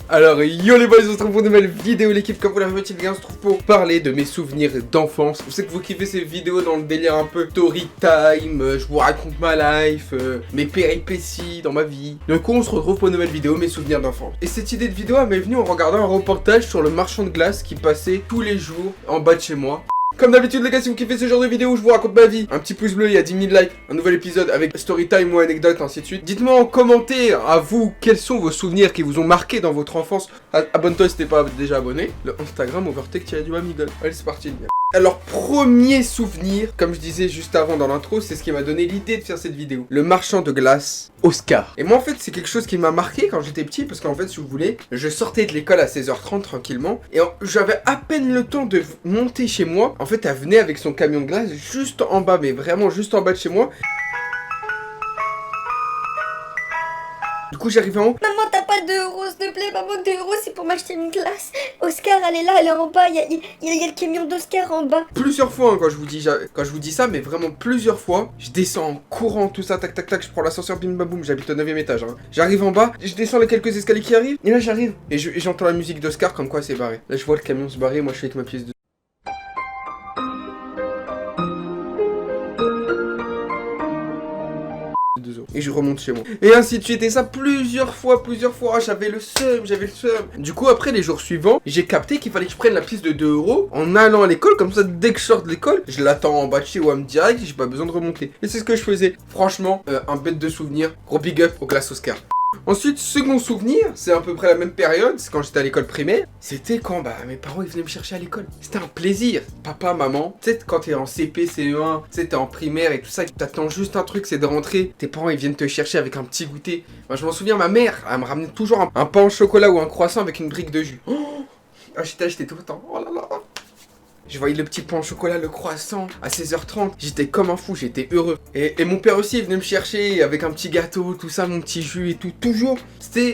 Alors yo les boys, on se retrouve pour une nouvelle vidéo l'équipe. Comme vous l'avez vu, on se trouve pour parler de mes souvenirs d'enfance. Je sais que vous kiffez ces vidéos dans le délire un peu story time, je vous raconte ma life, mes péripéties dans ma vie. Du coup on se retrouve pour une nouvelle vidéo, mes souvenirs d'enfance. Et cette idée de vidéo m'est venue en regardant un reportage sur le marchand de glace qui passait tous les jours en bas de chez moi. Comme d'habitude les gars, si vous kiffez ce genre de vidéo où je vous raconte ma vie, un petit pouce bleu, il y a 10 000 likes, un nouvel épisode avec story time ou anecdote, ainsi de suite. Dites-moi en commentaire, à vous, quels sont vos souvenirs qui vous ont marqué dans votre enfance. Abonne-toi si t'es pas déjà abonné. Le Instagram overtake-du-amigol. Allez, c'est parti les gars. Alors, premier souvenir, comme je disais juste avant dans l'intro, c'est ce qui m'a donné l'idée de faire cette vidéo. Le marchand de glace, Oscar. Et moi, en fait, c'est quelque chose qui m'a marqué quand j'étais petit, parce qu'en fait, si vous voulez, je sortais de l'école à 16h30 tranquillement, et j'avais à peine le temps de monter chez moi. En fait, elle venait avec son camion de glace juste en bas, mais vraiment juste en bas de chez moi. Du coup, j'arrivais en haut. Maman, t'as pas €, s'il te plaît, maman, €, c'est pour m'acheter une glace. Oscar, elle est là, elle est en bas, il y a le camion d'Oscar en bas. Plusieurs fois, hein, quand je vous dis ça, mais vraiment plusieurs fois, je descends en courant, tout ça, tac, tac, tac, je prends l'ascenseur, bim, bam, boum, j'habite au 9ème étage. Hein. J'arrive en bas, je descends les quelques escaliers qui arrivent, et là j'arrive, et j'entends la musique d'Oscar comme quoi c'est barré. Là, je vois le camion se barrer, moi je suis avec ma pièce de... Et je remonte chez moi. Et ainsi de suite. Et ça plusieurs fois. J'avais le seum. Du coup, après, les jours suivants, j'ai capté qu'il fallait que je prenne la pièce de 2 € en allant à l'école. Comme ça, dès que je sors de l'école, je l'attends en bas de chez WAM direct. J'ai pas besoin de remonter. Et c'est ce que je faisais. Franchement, un bête de souvenir. Gros big up au glace Oscar. Ensuite, second souvenir, c'est à peu près la même période, c'est quand j'étais à l'école primaire. C'était quand mes parents ils venaient me chercher à l'école. C'était un plaisir. Papa, maman, tu sais quand t'es en CP, CE1, tu sais t'es en primaire et tout ça, t'attends juste un truc, c'est de rentrer. Tes parents ils viennent te chercher avec un petit goûter. Moi je m'en souviens, ma mère, elle me ramenait toujours un pain au chocolat ou un croissant avec une brique de jus. Oh, j'étais tout le temps. Oh là là. Je voyais le petit pain au chocolat, le croissant, à 16h30. J'étais comme un fou, j'étais heureux. Et mon père aussi, il venait me chercher avec un petit gâteau, tout ça, mon petit jus et tout. Toujours.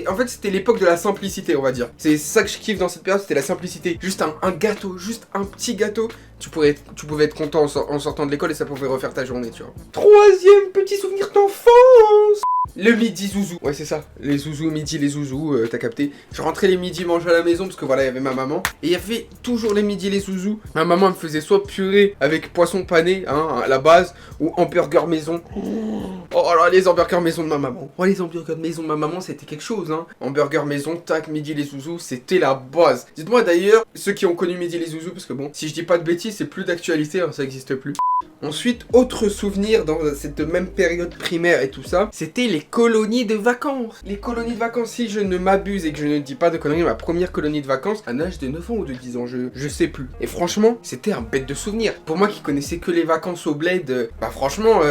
En fait, c'était l'époque de la simplicité, on va dire. C'est ça que je kiffe dans cette période, c'était la simplicité. Juste un gâteau, juste un petit gâteau. Tu pouvais être content en sortant de l'école et ça pouvait refaire ta journée, tu vois. Troisième petit souvenir d'enfance. Le midi zouzou. Ouais, c'est ça. Les zouzous, midi, les zouzous, t'as capté. Je rentrais les midis manger à la maison parce que voilà, il y avait ma maman. Et il y avait toujours les midis, les zouzous. Ma maman me faisait soit purée avec poisson pané, hein, à la base, ou hamburger maison. Oh là, les hamburgers maison de ma maman. Oh, les hamburgers maison de ma maman, c'était quelque chose, hein. Hamburger maison, tac, midi, les zouzous, c'était la base. Dites-moi d'ailleurs, ceux qui ont connu midi, les zouzous, parce que bon, si je dis pas de bêtises, c'est plus d'actualité, hein, ça existe plus. Ensuite, autre souvenir dans cette même période primaire et tout ça, c'était les colonies de vacances. Les colonies de vacances, si je ne m'abuse et que je ne dis pas de conneries, ma première colonie de vacances, à l'âge de 9 ans ou de 10 ans, je sais plus. Et franchement, c'était un bête de souvenir. Pour moi qui connaissais que les vacances au bled, franchement,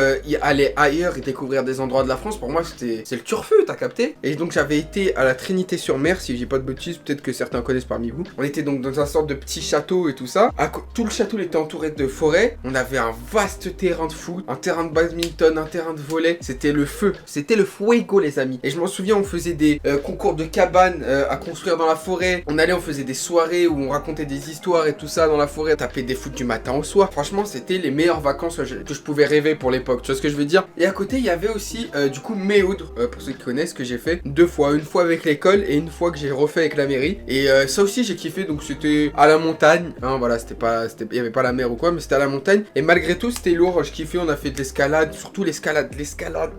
aller ailleurs et découvrir des endroits de la France, pour moi c'est le turfu, t'as capté? Et donc j'avais été à la Trinité-sur-Mer, si j'ai pas de bêtises, peut-être que certains connaissent parmi vous. On était donc dans un sorte de petit château et tout ça. Tout le château était entouré de forêts. On avait un vaste terrain de foot, un terrain de badminton, un terrain de volley. C'était le feu, c'était le fuego les amis. Et je m'en souviens, on faisait des concours de cabanes à construire dans la forêt. On faisait des soirées où on racontait des histoires et tout ça dans la forêt. Taper des foot du matin au soir. Franchement, c'était les meilleures vacances que je pouvais rêver pour l'époque. Tu vois ce que je veux dire? Et à côté, il y avait aussi du coup Méoudre, pour ceux qui connaissent, que j'ai fait 2 fois. Une fois avec l'école et une fois que j'ai refait avec la mairie. Et ça aussi j'ai kiffé. Donc c'était à la montagne. Hein, voilà, il y avait pas la mer ou quoi, mais c'était à la montagne. Et malgré tout, c'était lourd, je kiffais, on a fait de l'escalade, surtout l'escalade. L'escalade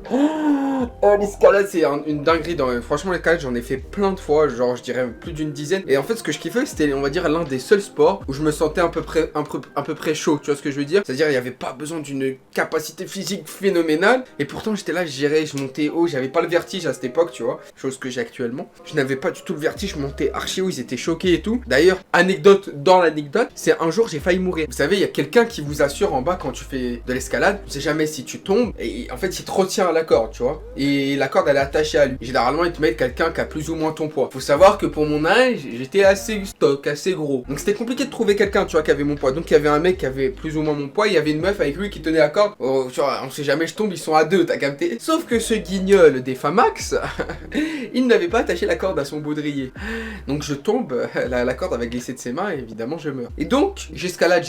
c'est une dinguerie, franchement l'escalade j'en ai fait plein de fois, genre je dirais plus d'une dizaine. Et en fait ce que je kiffais c'était, on va dire, l'un des seuls sports où je me sentais à peu près chaud, tu vois ce que je veux dire? C'est-à-dire il n'y avait pas besoin d'une capacité physique phénoménale, et pourtant j'étais là, je montais haut, j'avais pas le vertige à cette époque, tu vois, chose que j'ai actuellement. Je n'avais pas du tout le vertige, je montais archi haut, ils étaient choqués et tout. D'ailleurs, anecdote dans l'anecdote, c'est un jour j'ai failli mourir. Vous savez, il y a quelqu'un qui vous assure en bas quand tu fais de l'escalade, tu sais jamais si tu tombes, et en fait il te retient à la corde, tu vois, et la corde elle est attachée à lui. Et généralement ils te mettent quelqu'un qui a plus ou moins ton poids. Faut savoir que pour mon âge, j'étais assez stock, assez gros, donc c'était compliqué de trouver quelqu'un, tu vois, qui avait mon poids. Donc il y avait un mec qui avait plus ou moins mon poids, il y avait une meuf avec lui qui tenait la corde. Oh, tu vois, on sait jamais, je tombe, ils sont à 2, t'as capté? Sauf que ce guignol des Famax, il n'avait pas attaché la corde à son baudrier. Donc je tombe, la corde avait glissé de ses mains et évidemment je meurs. Et donc j'escalade,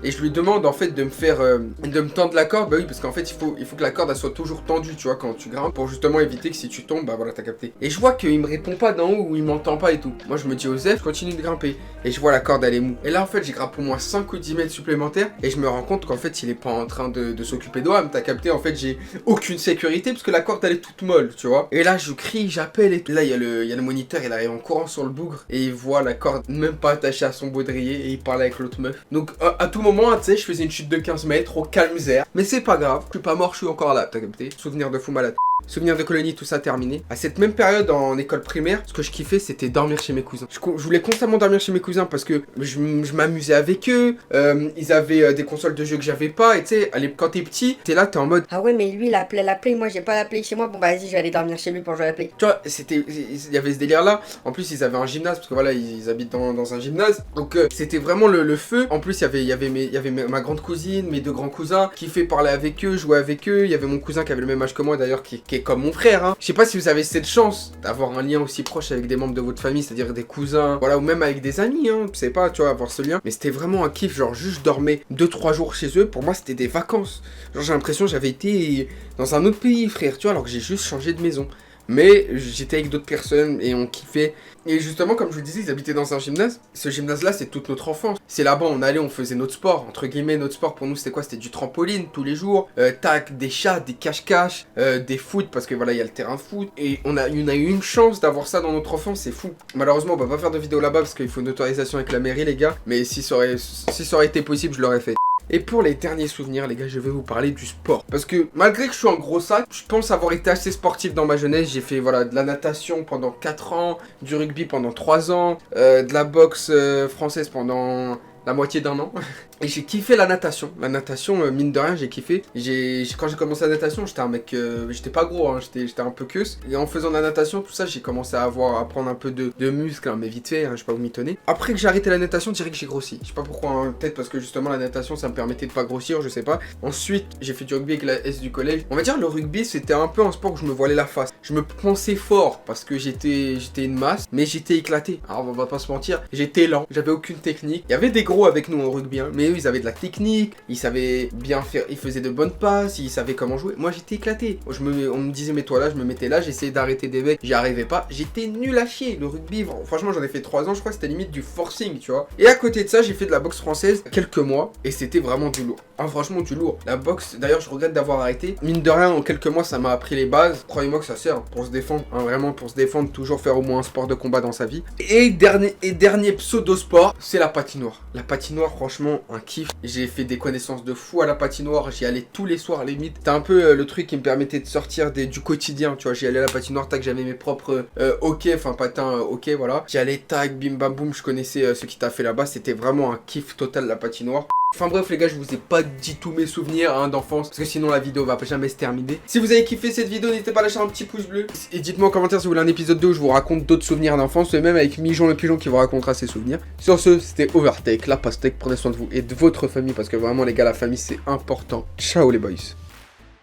et je lui demande en fait de me de me tendre la corde. Bah oui, parce qu'en fait, il faut que la corde elle soit toujours tendue, tu vois, quand tu grimpes, pour justement éviter que si tu tombes, bah voilà, t'as capté. Et je vois qu'il me répond pas d'en haut ou il m'entend pas et tout. Moi, je me dis, Osef, je continue de grimper. Et je vois la corde, elle est mou. Et là, en fait, j'ai grimpé au moins 5 ou 10 mètres supplémentaires. Et je me rends compte qu'en fait, il est pas en train de s'occuper de moi. T'as capté, en fait, j'ai aucune sécurité parce que la corde, elle est toute molle, tu vois. Et là, je crie, j'appelle et tout. Là, il y a le moniteur, il arrive en courant sur le bougre. Et il voit la corde même pas attachée à son baudrier. Et il parle avec l'autre meuf. Donc, à tout moment, tu sais, je faisais une chute de 15 mètres au calme zère. Mais c'est pas grave, je suis pas mort, je suis encore là, t'as capté. Souvenir de fou malade. Souvenir de colonie, tout ça terminé. À cette même période en école primaire, ce que je kiffais, c'était dormir chez mes cousins. Je voulais constamment dormir chez mes cousins parce que je m'amusais avec eux. Ils avaient des consoles de jeux que j'avais pas. Et tu sais, quand t'es petit, t'es là, t'es en mode... Ah ouais, mais lui, il a la Play, moi j'ai pas la Play chez moi. Bon bah vas-y, je vais aller dormir chez lui pour jouer à la Play. Tu vois, il y avait ce délire là. En plus, ils avaient un gymnase parce que voilà, ils habitent dans un gymnase. Donc c'était vraiment le feu. En plus, il y avait ma grande cousine, mes deux grands cousins, qui fait parler avec eux, jouer avec eux. Il y avait mon cousin qui avait le même âge que moi d'ailleurs, qui est comme mon frère. Hein. Je sais pas si vous avez cette chance d'avoir un lien aussi proche avec des membres de votre famille, c'est-à-dire des cousins, voilà, ou même avec des amis, hein. Je sais pas, tu vois, avoir ce lien. Mais c'était vraiment un kiff, genre juste dormir 2-3 jours chez eux. Pour moi, c'était des vacances. Genre j'ai l'impression que j'avais été dans un autre pays, frère, tu vois, alors que j'ai juste changé de maison. Mais j'étais avec d'autres personnes et on kiffait. Et justement, comme je vous le disais, ils habitaient dans un gymnase. Ce gymnase-là, c'est toute notre enfance. C'est là-bas, on allait, on faisait notre sport. Entre guillemets, notre sport pour nous, c'était quoi? C'était du trampoline tous les jours. Tac, des chats, des cache-cache, des foot, parce que voilà, il y a le terrain de foot. Et on a eu une chance d'avoir ça dans notre enfance, c'est fou. Malheureusement, on va pas faire de vidéo là-bas parce qu'il faut une autorisation avec la mairie, les gars. Mais si ça aurait été possible, je l'aurais fait. Et pour les derniers souvenirs, les gars, je vais vous parler du sport. Parce que malgré que je suis un gros sac, je pense avoir été assez sportif dans ma jeunesse. J'ai fait voilà, de la natation pendant 4 ans, du rugby pendant 3 ans, de la boxe française pendant la moitié d'un an. Et j'ai kiffé la natation. La natation, mine de rien, j'ai kiffé. Quand j'ai commencé la natation, j'étais un mec... j'étais pas gros, hein, j'étais un peu queuse. Et en faisant de la natation, tout ça, j'ai commencé à prendre un peu de muscles, hein, mais vite fait, hein, je vais pas vous mitonner. Après que j'ai arrêté la natation, je dirais que j'ai grossi. Je sais pas pourquoi, hein, peut-être parce que justement la natation, ça me permettait de pas grossir, je sais pas. Ensuite, j'ai fait du rugby avec la S du collège. On va dire le rugby, c'était un peu un sport où je me voilais la face. Je me pensais fort parce que j'étais une masse, mais j'étais éclaté. Alors on va pas se mentir, j'étais lent, j'avais aucune technique. Il y avait des gros avec nous en rugby, hein, mais eux, ils avaient de la technique, ils savaient bien faire, ils faisaient de bonnes passes, ils savaient comment jouer. Moi, j'étais éclaté. On me disait, mets-toi là, je me mettais là, j'essayais d'arrêter des mecs, j'y arrivais pas. J'étais nul à chier. Le rugby, franchement, j'en ai fait 3 ans, je crois que c'était limite du forcing, tu vois. Et à côté de ça, j'ai fait de la boxe française quelques mois, et c'était vraiment du lourd. Ah, franchement, du lourd. La boxe, d'ailleurs, je regrette d'avoir arrêté. Mine de rien, en quelques mois, ça m'a appris les bases. Croyez-moi que ça sert pour se défendre, hein, vraiment pour se défendre, toujours faire au moins un sport de combat dans sa vie. Et dernier pseudo-sport, c'est la patinoire. La patinoire, franchement, un kiff. J'ai fait des connaissances de fou à la patinoire, j'y allais tous les soirs limite. C'était un peu le truc qui me permettait de sortir du quotidien, tu vois. J'y allais à la patinoire, tac, j'avais mes propres hockey, enfin patins hockey, voilà. J'y allais, tac, bim bam boum, je connaissais ce qui t'a fait là-bas, c'était vraiment un kiff total la patinoire. Enfin bref les gars, je vous ai pas dit tous mes souvenirs hein, d'enfance, parce que sinon la vidéo va jamais se terminer. Si vous avez kiffé cette vidéo, n'hésitez pas à lâcher un petit pouce bleu. Et dites-moi en commentaire si vous voulez un épisode 2 où je vous raconte d'autres souvenirs d'enfance, et même avec Mijon le pigeon qui vous racontera ses souvenirs. Sur ce, c'était Overtake, la pastèque, prenez soin de vous et de votre famille, parce que vraiment les gars, la famille c'est important. Ciao les boys.